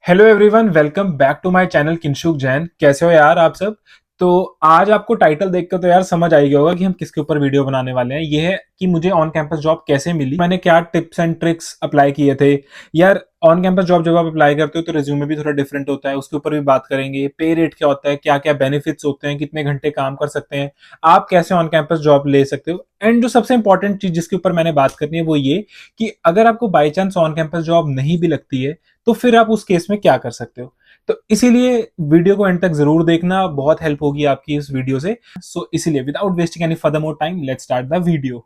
Hello everyone, welcome back to my channel Kinshuk Jain. कैसे हो यार आप सब। तो आज आपको टाइटल देखकर तो यार समझ आ ही गया होगा कि हम किसके ऊपर वीडियो बनाने वाले हैं। ये है कि मुझे ऑन कैंपस जॉब कैसे मिली, मैंने क्या टिप्स एंड ट्रिक्स अप्लाई किए थे। यार ऑन कैंपस जॉब जब आप अप्लाई करते हो तो रिज्यूमे भी थोड़ा डिफरेंट होता है, उसके ऊपर भी बात करेंगे। पे रेट क्या होता है, क्या क्या बेनिफिट्स होते हैं, कितने घंटे काम कर सकते हैं, आप कैसे ऑन कैंपस जॉब ले सकते हो। एंड जो सबसे इंपॉर्टेंट चीज जिसके ऊपर मैंने बात करनी है वो ये कि अगर आपको by chance on campus job नहीं भी लगती है तो फिर आप उस केस में क्या कर सकते हो। तो इसीलिए वीडियो को एंड तक जरूर देखना, बहुत हेल्प होगी आपकी इस वीडियो से। सो इसीलिए without wasting any further more time let's start the video.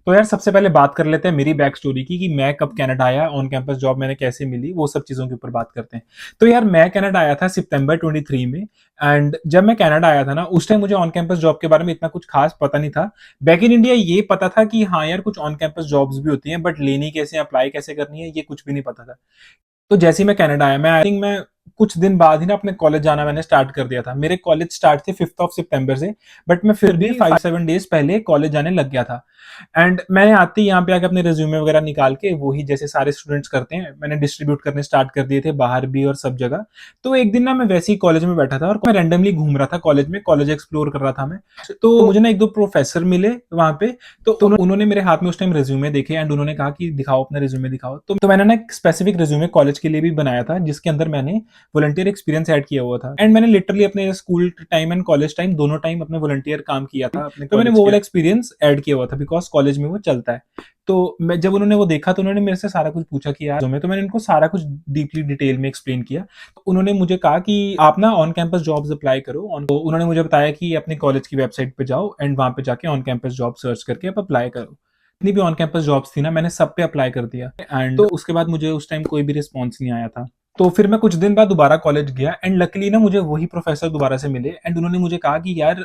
तो यार सबसे पहले बात कर लेते हैं मेरी बैक स्टोरी की कि मैं कब कनाडा आया, ऑन कैंपस जॉब मैंने कैसे मिली, वो सब चीजों के ऊपर बात करते हैं। तो यार मैं कनाडा आया था सितंबर 23 में। एंड जब मैं कनाडा आया था ना उस टाइम मुझे ऑन कैंपस जॉब के बारे में इतना कुछ खास पता नहीं था। बैक इन इंडिया ये पता था कि हाँ यार कुछ ऑन कैंपस जॉब्स भी होती हैं, बट लेनी कैसे, अप्लाई कैसे करनी है, ये कुछ भी नहीं पता था। तो जैसे ही मैं कनाडा आया, मैं आई थिंक मैं कुछ दिन बाद ही ना अपने कॉलेज जाना मैंने स्टार्ट कर दिया था। मेरे कॉलेज स्टार्ट थे 5 सितंबर से, बट मैं फिर भी 5-7 डेज पहले कॉलेज जाने लग गया था। एंड मैंने आते ही यहाँ पे आके अपने रिज्यूमे वगैरह निकाल के वही जैसे सारे स्टूडेंट्स करते हैं मैंने डिस्ट्रीब्यूट करने स्टार्ट कर दिए थे बाहर भी और सब जगह। तो एक दिन ना मैं वैसे ही कॉलेज में बैठा था और मैं रैंडमली घूम रहा था कॉलेज में, कॉलेज एक्सप्लोर कर रहा था मैं। तो मुझे ना एक दो प्रोफेसर मिले वहां पे। तो उन्होंने मेरे हाथ में उस टाइम रिज्यूमे देखे एंड उन्होंने कहा कि दिखाओ अपना रिज्यूमे दिखाओ। तो मैंने ना एक स्पेसिफिक रिज्यूमे कॉलेज के लिए भी बनाया था जिसके अंदर मैंने वॉलंटियर एक्सपीरियंस ऐड किया हुआ था। एंड मैंने लिटरली अपने school time and college time दोनों टाइम अपने वॉलंटियर काम किया था अपने, तो मैंने वो वाला एक्सपीरियंस ऐड किया हुआ था बिकॉज कॉलेज में वो चलता है। तो मैं जब उन्होंने वो देखा तो उन्होंने मेरे से सारा कुछ पूछा कि यार तो मैंने उनको सारा कुछ डीपली डिटेल में एक्सप्लेन किया। तो उन्होंने मुझे कहा कि आप ना ऑन कैंपस जॉब्स अप्लाई करो। तो उन्होंने मुझे बताया कि अपने कॉलेज की वेबसाइट पे जाओ एंड वहां पे जाके ऑन कैंपस जॉब सर्च करके आप अप्लाई करो। जितनी भी ऑन कैंपस जॉब्स थी ना मैंने सब पे अप्लाई कर दिया एंड तो उसके बाद मुझे उस टाइम कोई भी रिस्पॉन्स नहीं आया था। तो फिर मैं कुछ दिन बाद दोबारा कॉलेज गया एंड लकीली ना मुझे वही प्रोफेसर दोबारा से मिले एंड उन्होंने मुझे कहा कि यार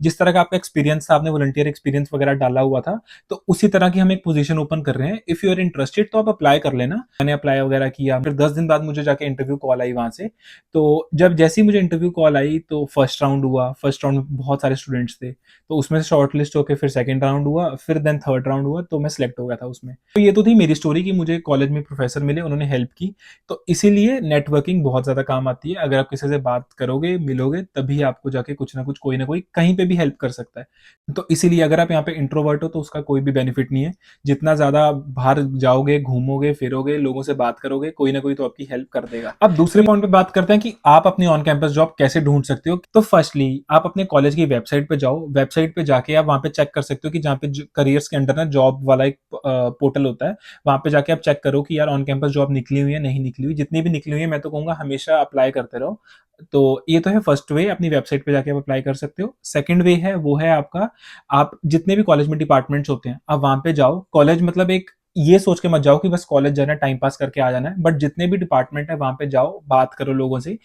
जिस तरह का आपका एक्सपीरियंस था, आपने वॉलंटियर एक्सपीरियंस वगैरह डाला हुआ था, तो उसी तरह की हम एक पोजीशन ओपन कर रहे हैं, इफ यू आर इंटरेस्टेड तो आप अप्लाई कर लेना। मैंने अप्लाई वगैरह किया, फिर 10 दिन बाद मुझे जाके इंटरव्यू कॉल आई वहां से। तो जब जैसे ही मुझे इंटरव्यू कॉल आई तो फर्स्ट राउंड हुआ। फर्स्ट राउंड में बहुत सारे स्टूडेंट्स थे, तो उसमें से शॉर्ट लिस्ट होकर फिर सेकंड राउंड हुआ, फिर देन थर्ड राउंड हुआ, तो मैं सिलेक्ट हो गया था उसमें। तो ये तो थी मेरी स्टोरी कि मुझे कॉलेज में प्रोफेसर मिले, उन्होंने हेल्प की। तो इसीलिए नेटवर्किंग बहुत ज्यादा काम आती है। अगर आप किसी से बात करोगे, मिलोगे, तभी आपको जाके कुछ ना कोई कहीं पे भी हेल्प कर सकता है। तो इसीलिए अगर आप यहाँ पे इंट्रोवर्ट हो तो उसका कोई भी बेनिफिट नहीं है। जितना ज्यादा बाहर जाओगे, घूमोगे फिरोगे, लोगों से बात करोगे, कोई ना कोई तो आपकी हेल्प कर देगा। अब दूसरे पॉइंट पे बात करते हैं कि आप अपनी ऑन कैंपस जॉब कैसे ढूंढ सकते हो। तो फर्स्टली आप अपने कॉलेज की वेबसाइट पे जाओ। वेबसाइट पे जाके आप वहां पे चेक कर सकते हो कि जहाँ पे करियर्स के अंडर ना जॉब वाला एक पोर्टल होता है, वहां पे जाके आप चेक करो कि यार ऑन कैंपस जॉब निकली हुई है नहीं निकली हुई। जितनी भी निकली हुई है मैं तो कहूंगा हमेशा अप्लाई करते रहो। तो ये तो है फर्स्ट वे, अपनी वेबसाइट पे जाके आप अप्लाई कर सकते हो। सेकंड वे है वो है आपका, आप जितने भी कॉलेज में डिपार्टमेंट्स होते हैं आप वहां पे जाओ। कॉलेज मतलब एक ये सोच के मत जाओ कि बस कॉलेज जाना है, टाइम पास करके आ जाना है, बट जितने भी डिपार्टमेंट है वहां पे जाओ, बात करो लोगों से।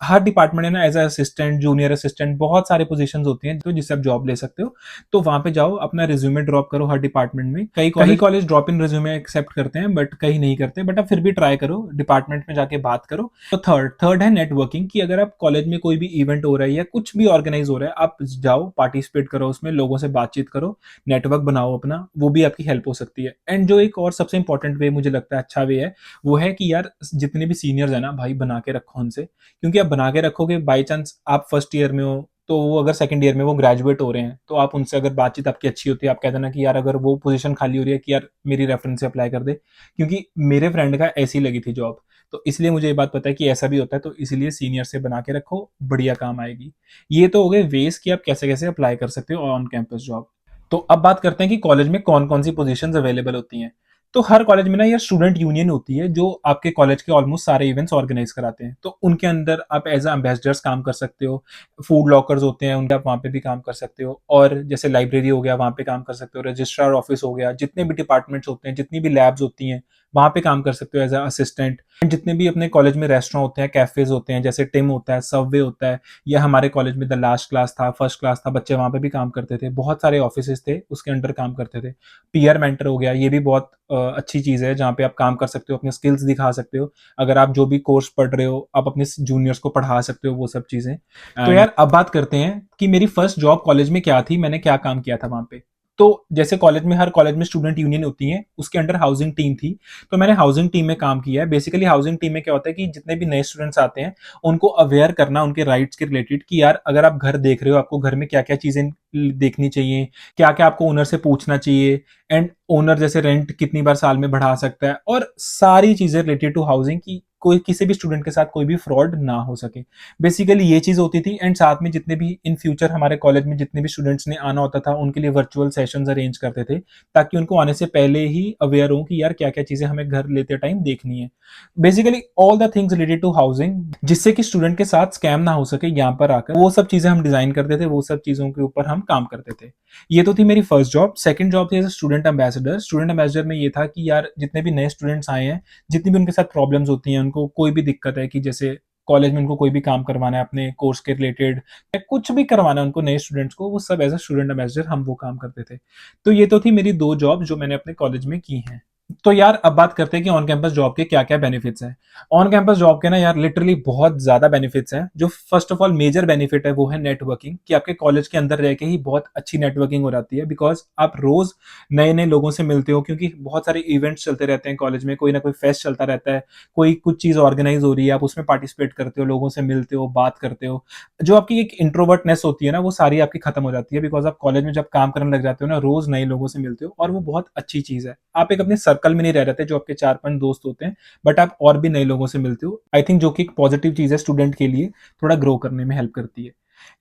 हर डिपार्टमेंट है ना, एज असिस्टेंट, जूनियर असिस्टेंट, बहुत सारे पोजीशंस होती हैं तो जिससे आप जॉब ले सकते हो। तो वहां पे जाओ, अपना रिज्यूमे ड्रॉप करो हर डिपार्टमेंट में। कई college drop in resume accept करते हैं बट कहीं नहीं करते, बट आप फिर भी ट्राई करो, डिपार्टमेंट में जाके बात करो। तो थर्ड है नेटवर्किंग, कि अगर आप कॉलेज में कोई भी इवेंट हो रहा है या कुछ भी ऑर्गेनाइज हो रहा है, आप जाओ, पार्टिसिपेट करो उसमें, लोगों से बातचीत करो, नेटवर्क बनाओ अपना, वो भी आपकी हेल्प हो सकती है। एंड जो एक और सबसे इंपॉर्टेंट वे मुझे लगता है अच्छा वे है, वो है कि यार जितने भी सीनियर्स है ना भाई, बना के रखो उनसे। क्योंकि आप बना के रखोगे, बाई चांस आप फर्स्ट ईयर में हो तो वो अगर सेकंड ईयर में वो ग्रेजुएट हो रहे हैं तो आप उनसे अगर बातचीत आपकी अच्छी होती है, आप कहते ना कि यार अगर वो पोजीशन खाली हो रही है कि यार मेरी रेफरेंस से अप्लाई कर दे। क्योंकि मेरे फ्रेंड का ऐसी लगी थी जॉब, तो इसलिए मुझे ये बात पता है कि ऐसा भी होता है। तो इसलिए सीनियर से बना के रखो, बढ़िया काम आएगी। ये तो हो गए वेज कि आप कैसे कैसे अप्लाई कर सकते हो ऑन कैंपस जॉब। तो अब बात करते हैं कि कॉलेज में कौन कौन सी पोजीशंस अवेलेबल होती हैं। तो हर कॉलेज में ना यार स्टूडेंट यूनियन होती है जो आपके कॉलेज के ऑलमोस्ट सारे इवेंट्स ऑर्गेनाइज कराते हैं। तो उनके अंदर आप एज एम्बेसडर्स काम कर सकते हो। फूड लॉकर्स होते हैं उनके, आप वहाँ पे भी काम कर सकते हो। और जैसे लाइब्रेरी हो गया, वहाँ पे काम कर सकते हो। रजिस्ट्रार ऑफिस हो गया, जितने भी डिपार्टमेंट्स होते हैं, जितनी भी लैब्स होती हैं, वहाँ पे काम कर सकते हो एज असिस्टेंट। जितने भी अपने कॉलेज में रेस्टोरेंट होते हैं, कैफेज होते हैं, जैसे टिम होता है, सबवे होता है, या हमारे कॉलेज में द लास्ट क्लास था, फर्स्ट क्लास था, बच्चे वहाँ पे भी काम करते थे। बहुत सारे ऑफिस थे उसके अंडर काम करते थे। पीयर मेंटर हो गया, ये भी बहुत अच्छी चीज है जहाँ पे आप काम कर सकते हो, अपने स्किल्स दिखा सकते हो। अगर आप जो भी कोर्स पढ़ रहे हो आप अपने जूनियर्स को पढ़ा सकते हो, वो सब चीजें। तो यार अब बात करते हैं कि मेरी फर्स्ट जॉब कॉलेज में क्या थी, मैंने क्या काम किया था वहां पे। तो जैसे कॉलेज में, हर कॉलेज में स्टूडेंट यूनियन होती है, उसके अंडर हाउसिंग टीम थी। तो मैंने हाउसिंग टीम में काम किया है। बेसिकली हाउसिंग टीम में क्या होता है कि जितने भी नए स्टूडेंट्स आते हैं, उनको अवेयर करना उनके राइट्स के रिलेटेड, कि यार अगर आप घर देख रहे हो, आपको घर में क्या क्या चीजें देखनी चाहिए, क्या क्या आपको ओनर से पूछना चाहिए, एंड ओनर जैसे रेंट कितनी बार साल में बढ़ा सकता है, और सारी चीजें रिलेटेड टू हाउसिंग की, कोई किसी भी स्टूडेंट के साथ कोई भी फ्रॉड ना हो सके। बेसिकली ये चीज होती थी। एंड साथ में जितने भी इन फ्यूचर हमारे कॉलेज में जितने भी स्टूडेंट्स ने आना होता था, उनके लिए वर्चुअल सेशंस अरेंज करते थे, ताकि उनको आने से पहले ही अवेयर हो कि यार क्या क्या चीजें हमें घर लेते टाइम देखनी है। Basically all the things related to housing, जिससे कि स्टूडेंट के साथ स्कैम ना हो सके, यहाँ पर आकर वो सब चीजें हम डिजाइन करते थे, वो सब चीजों के ऊपर हम काम करते थे। ये तो थी मेरी फर्स्ट जॉब। सेकंड जॉब थी as student ambassador. Student ambassador में ये था कि यार जितने भी नए स्टूडेंट्स आए हैं, जितनी भी उनके साथ प्रॉब्लम्स होती हैं, उनको कोई भी दिक्कत है, कि जैसे कॉलेज में उनको कोई भी काम करवाना है अपने कोर्स के रिलेटेड, या कुछ भी करवाना है उनको नए स्टूडेंट्स को, वो सब एज अ स्टूडेंट एम्बेसडर हम वो काम करते थे। तो ये तो थी मेरी दो जॉब जो मैंने अपने कॉलेज में की हैं। तो यार अब बात करते हैं कि ऑन कैंपस जॉब के क्या क्या बेनिफिट्स हैं। ऑन कैंपस जॉब के ना यार लिटरली बहुत ज्यादा बेनिफिट्स हैं। जो first of all major benefit है वो है नेटवर्किंग, कि आपके कॉलेज के अंदर रह के ही बहुत अच्छी नेटवर्किंग हो जाती है, बिकॉज आप रोज नए नए लोगों से मिलते हो, क्योंकि बहुत सारे इवेंट्स चलते रहते हैं कॉलेज में, कोई ना कोई फेस्ट चलता रहता है, कोई कुछ चीज ऑर्गेनाइज हो रही है, आप उसमें पार्टिसिपेट करते हो, लोगों से मिलते हो, बात करते हो। जो आपकी एक इंट्रोवर्टनेस होती है ना, वो सारी आपकी खत्म हो जाती है, बिकॉज आप कॉलेज में जब काम करने लग जाते हो ना, रोज नए लोगों से मिलते हो, और वो बहुत अच्छी चीज है। आप एक अपने सर्कल में नहीं रह रहते जो आपके 4-5 दोस्त होते हैं, बट आप और भी नए लोगों से मिलते हो। आई थिंक जो कि एक पॉजिटिव चीज है, स्टूडेंट के लिए थोड़ा ग्रो करने में हेल्प करती है।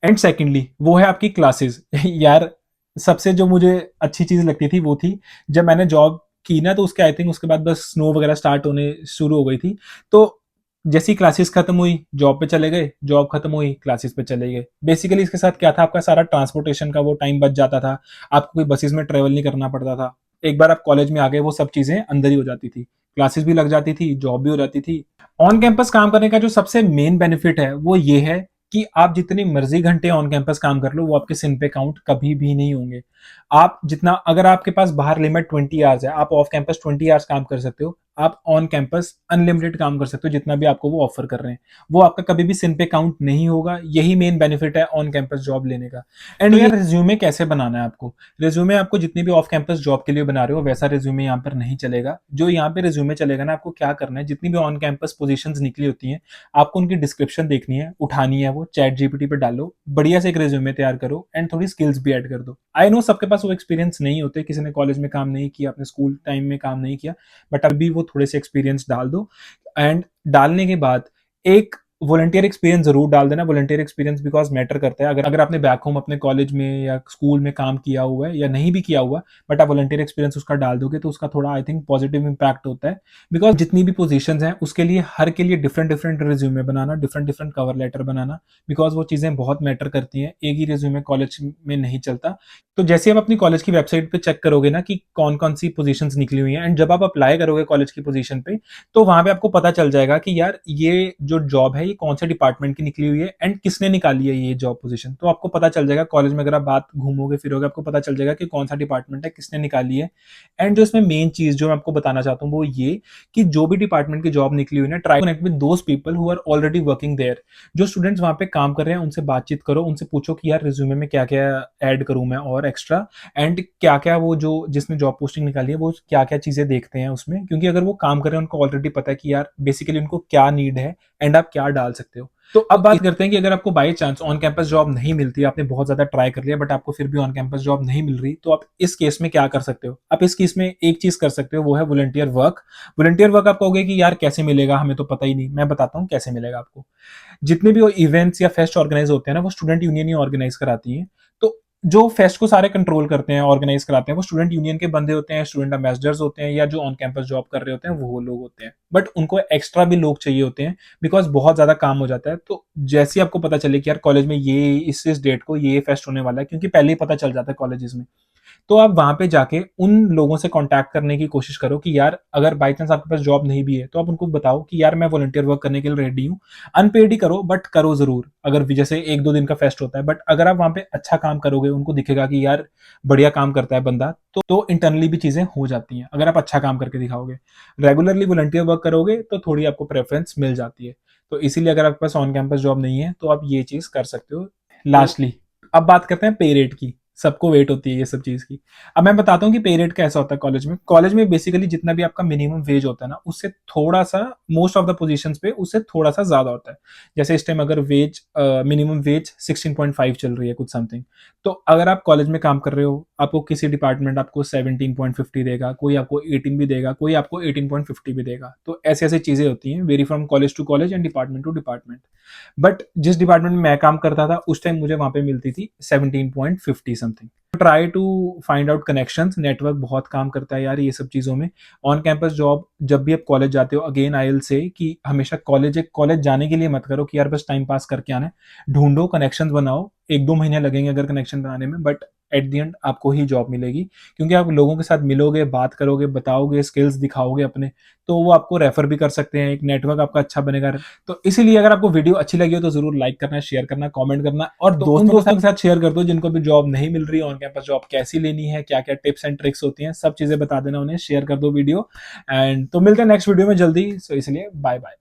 एंड सेकेंडली वो है आपकी क्लासेस। यार सबसे जो मुझे अच्छी चीज लगती थी वो थी, जब मैंने जॉब की ना, तो उसके आई थिंक उसके बाद बस स्नो वगैरह स्टार्ट होने शुरू हो गई थी। तो जैसी क्लासेस खत्म हुई, जॉब पे चले गए, जॉब खत्म हुई, क्लासेस पे चले गए। बेसिकली इसके साथ क्या था, आपका सारा ट्रांसपोर्टेशन का वो टाइम बच जाता था, आपको कोई बसेस में ट्रेवल नहीं करना पड़ता था। एक बार आप कॉलेज में आ गए, वो सब चीजें अंदर ही हो जाती थी, क्लासेस भी लग जाती थी, जॉब भी हो जाती थी। ऑन कैंपस काम करने का जो सबसे मेन बेनिफिट है वो ये है कि आप जितनी मर्जी घंटे ऑन कैंपस काम कर लो, वो आपके सिन पे काउंट कभी भी नहीं होंगे। आप जितना, अगर आपके पास बाहर लिमिट 20 आवर्स है, आप ऑफ कैंपस 20 आवर्स काम कर सकते हो, आप ऑन कैंपस अनलिमिटेड काम कर सकते हो, जितना भी आपको वो ऑफर कर रहे हैं, वो आपका कभी भी सिन पे काउंट नहीं होगा। यही मेन बेनिफिट है ऑन कैंपस जॉब लेने का। एंड यार रिज्यूमे कैसे बनाना है आपको, रिज्यूमे आपको जितनी भी ऑफ कैंपस जॉब के लिए बना रहे हो, वैसा रिज्यूमे यहाँ पर नहीं चलेगा। जो यहाँ पे रिज्यूमे चलेगा ना, आपको क्या करना है, जितनी भी ऑन कैंपस पोजीशंस निकली होती हैं, आपको उनकी डिस्क्रिप्शन देखनी है, उठानी है, वो चैट जीपीटी पे डालो, बढ़िया से एक रिज्यूमे तैयार करो, एंड थोड़ी स्किल्स भी ऐड कर दो। आई नो सबके पास वो एक्सपीरियंस नहीं होते, किसी ने कॉलेज में काम नहीं किया, अपने स्कूल टाइम में काम नहीं किया, बट अभी वो थोड़े से एक्सपीरियंस डाल दो। एंड डालने के बाद एक वॉलंटियर एक्सपीरियंस जरूर डाल देना। वॉलंटियर एक्सपीरियंस बिकॉज मैटर करता है। अगर आपने बैक होम अपने कॉलेज में या स्कूल में काम किया हुआ है, या नहीं भी किया हुआ, बट आप वॉलंटियर एक्सपीरियंस उसका डाल दोगे, तो उसका थोड़ा आई थिंक पॉजिटिव इंपैक्ट होता है। बिकॉज जितनी भी पोजीशंस हैं, उसके लिए हर के लिए डिफरेंट डिफरेंट रिज्यूमे बनाना, डिफरेंट डिफरेंट कवर लेटर बनाना, बिकॉज वो चीजें बहुत मैटर करती हैं। एक ही रिज्यूमे कॉलेज में नहीं चलता। तो जैसे आप अपनी कॉलेज की वेबसाइट पे चेक करोगे ना कि कौन कौन सी पोजीशंस निकली हुई हैं, एंड जब आप अप्लाई करोगे कॉलेज की पोजीशन पे, तो वहां पे आपको पता चल जाएगा कि यार ये जो जॉब है, ये कौन से डिपार्टमेंट की निकली हुई है, एंड किसने निकाली है ये जॉब पोजीशन। तो आपको पता चल जाएगा कॉलेज में, अगर आप बात घूमोगे फिरोगे, आपको पता चल जाएगा कि कौन सा डिपार्टमेंट है, किसने निकाली है। एंड जो इसमें मेन चीज जो मैं आपको बताना चाहता हूँ वो ये, कि जो भी डिपार्टमेंट की जॉब निकली हुई है ना, try connect with those people who are already working there. जो स्टूडेंट्स वहां पे काम कर रहे हैं, उनसे बातचीत करो, उनसे पूछो कि यार रिज्यूमे में क्या क्या ऐड करूं मैं और एक्स्ट्रा, एंड क्या क्या वो जो जिसने जॉब पोस्टिंग निकाली है, वो क्या क्या चीजें देखते हैं उसमें, क्योंकि अगर वो काम कर रहे हैं, उनको ऑलरेडी पता है कि यार बेसिकली उनको क्या नीड है, एंड आप क्या डाल सकते हो। तो अब बात करते हैं कि अगर आपको by chance on campus job नहीं मिलती, आपने बहुत ज्यादा ट्राई कर लिया, बट आपको फिर भी ऑन कैंपस जॉब नहीं मिल रही, तो आप इस केस में क्या कर सकते हो। आप इस केस में एक चीज कर सकते हो, वो है वॉलंटियर वर्क। वॉलंटियर वर्क आप कहोगे कि यार कैसे मिलेगा, हमें तो पता ही नहीं। मैं बताता हूँ कैसे मिलेगा आपको। जितने भी इवेंट्स या फेस्ट ऑर्गेनाइज होते हैं ना, वो स्टूडेंट यूनियन ही ऑर्गेनाइज कराती है। तो जो फेस्ट को सारे कंट्रोल करते हैं, ऑर्गेनाइज कराते हैं, वो स्टूडेंट यूनियन के बंदे होते हैं, स्टूडेंट एम्बेसडर्स होते हैं, या जो ऑन कैंपस जॉब कर रहे होते हैं वो लोग होते हैं। बट उनको एक्स्ट्रा भी लोग चाहिए होते हैं, बिकॉज बहुत ज्यादा काम हो जाता है। तो जैसे ही आपको पता चले कि यार कॉलेज में ये इस डेट को ये फेस्ट होने वाला है, क्योंकि पहले ही पता चल जाता है कॉलेजेस में, तो आप वहां पे जाके उन लोगों से कांटेक्ट करने की कोशिश करो कि यार अगर बाई चांस आपके पास जॉब नहीं भी है, तो आप उनको बताओ कि यार मैं वॉलंटियर वर्क करने के लिए रेडी हूँ। अनपेड ही करो, बट करो जरूर। अगर जैसे 1-2 दिन का फेस्ट होता है, बट अगर आप वहां पे अच्छा काम करोगे, उनको दिखेगा कि यार बढ़िया काम करता है बंदा, तो इंटरनली भी चीजें हो जाती हैं, अगर आप अच्छा काम करके दिखाओगे। रेगुलरली वॉलंटियर वर्क करोगे तो थोड़ी आपको प्रेफरेंस मिल जाती है। तो इसीलिए अगर आपके पास ऑन कैंपस जॉब नहीं है, तो आप ये चीज कर सकते हो। लास्टली अब बात करते हैं पे रेट की। सबको वेट होती है ये सब चीज़ की। अब मैं बताता हूँ कि पे रेट कैसा होता है कॉलेज में। कॉलेज में बेसिकली जितना भी आपका मिनिमम वेज होता है ना, उससे थोड़ा-सा मोस्ट ऑफ द पोज़ीशंस पे उससे थोड़ा-सा ज़्यादा होता है। जैसे इस टाइम अगर मिनिमम वेज 16.5 चल रही है कुछ समथिंग। तो अगर आप कॉलेज में काम कर रहे हो, आपको किसी डिपार्टमेंट आपको 17.50 देगा, कोई आपको 18 भी देगा, कोई आपको 18.50 भी देगा। तो ऐसी-ऐसी चीज़ें होती हैं, vary from college to college and department to department. But जिस डिपार्टमेंट में मैं काम करता था उस टाइम मुझे वहां पे मिलती थी 17.50 something. Try to find out connections, network बहुत काम करता है यार ये सब चीज़ों में। ऑन कैंपस जॉब जब भी आप कॉलेज जाते हो, अगेन आई विल से कि हमेशा कॉलेज जाने के लिए मत करो कि यार बस टाइम पास करके आना है। ढूंढो, कनेक्शंस बनाओ। 1-2 महीने लगेंगे अगर कनेक्शन बनाने में, बट एट द एंड आपको ही जॉब मिलेगी, क्योंकि आप लोगों के साथ मिलोगे, बात करोगे, बताओगे, स्किल्स दिखाओगे अपने, तो वो आपको रेफर भी कर सकते हैं, एक नेटवर्क आपका अच्छा बनेगा। तो इसीलिए अगर आपको वीडियो अच्छी लगी हो तो जरूर लाइक करना, शेयर करना, कमेंट करना, और तो उन दोस्तों के साथ शेयर कर दो जिनको भी जॉब नहीं मिल रही, ऑन कैंपस जॉब कैसी लेनी है, क्या क्या टिप्स एंड ट्रिक्स होती हैं, सब चीजें बता देना उन्हें, शेयर कर दो वीडियो। एंड तो मिलते हैं नेक्स्ट वीडियो में जल्दी। सो इसलिए बाय बाय।